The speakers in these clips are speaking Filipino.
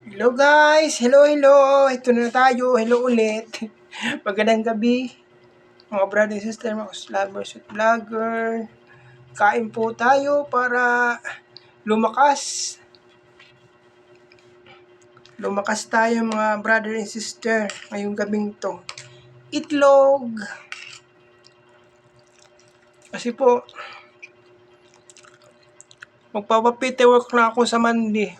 Hello guys! Hello! Ito na tayo. Hello ulit. Magandang gabi. Mga brother and sister, mga lovers at vlogger. Kain po tayo para lumakas. Lumakas tayo mga brother and sister ngayong gabing to. Itlog. Kasi po, magpapapite work na ako sa Monday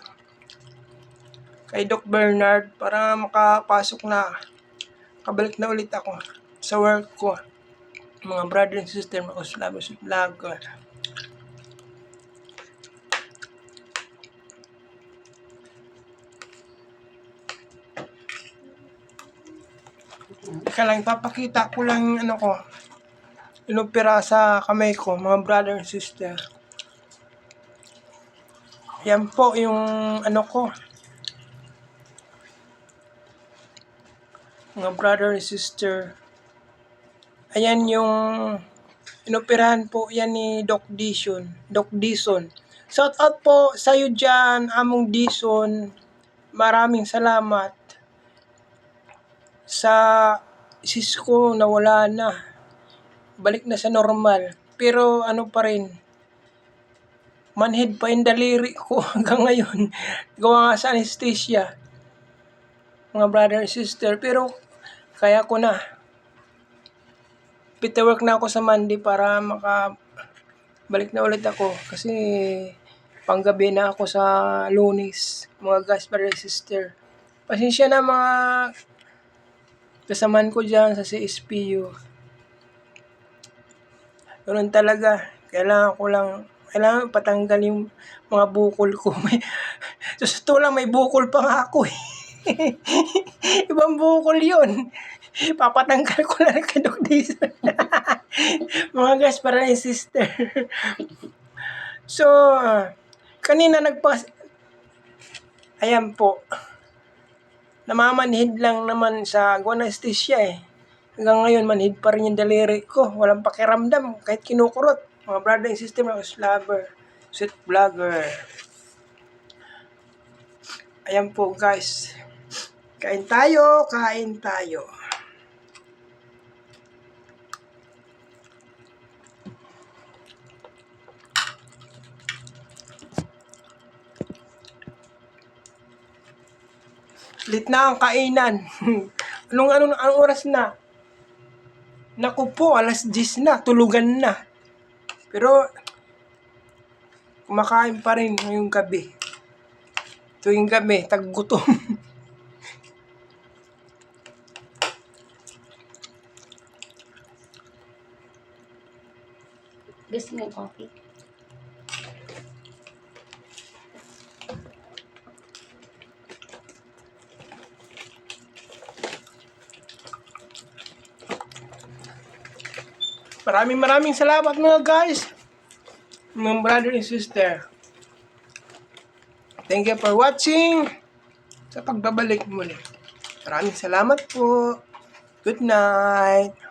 kay Doc Bernard para makapasok na, kabalik na ulit ako sa work ko. Mga brother and sister, mga lovers at vlogger. Teka lang, papakita ko lang yung ko, inopera sa kamay ko, mga brother and sister. Yan po yung ko, mga brother and sister. Ayan yung inoperahan po yan ni Doc Dison. Shout out po sa iyo dyan, Among Dison. Maraming salamat sa sis ko na wala na. Balik na sa normal. Pero pa rin, manhid pa yung daliri ko hanggang ngayon. Gawa nga sa anesthesia. Mga brother and sister. Pero kaya ko na. Pita-work na ako sa Monday para makabalik na ulit ako. Kasi panggabi na ako sa Lunes. Mga guys, brother and sister. Pasensya na mga kasamaan ko dyan sa CSPU. Ganun talaga. Kailangan patanggal yung mga bukol ko. Gusto lang, may bukol pa nga ako eh. Ibang bukol yun. Papatanggal ko na kay Doc Dison. Mga guys, para yung sister. So, kanina ayan po. Namamanhid lang naman sa anesthesia eh. Hanggang ngayon, manhid pa rin yung daliri ko. Walang pakiramdam kahit kinukurot. Mga brother and sister, mga lover, sweet vlogger. Ayan po guys. Kain tayo. Lit na ang kainan. Anong oras na? Naku po, 10:00 na, tulugan na. Pero kumakain pa rin ngayong gabi. Tuwing gabi, taggutom. Gusto mo yung coffee? Maraming salamat mga guys. Mga brother and sister. Thank you for watching. Sa pagbabalik muli. Maraming salamat po. Good night.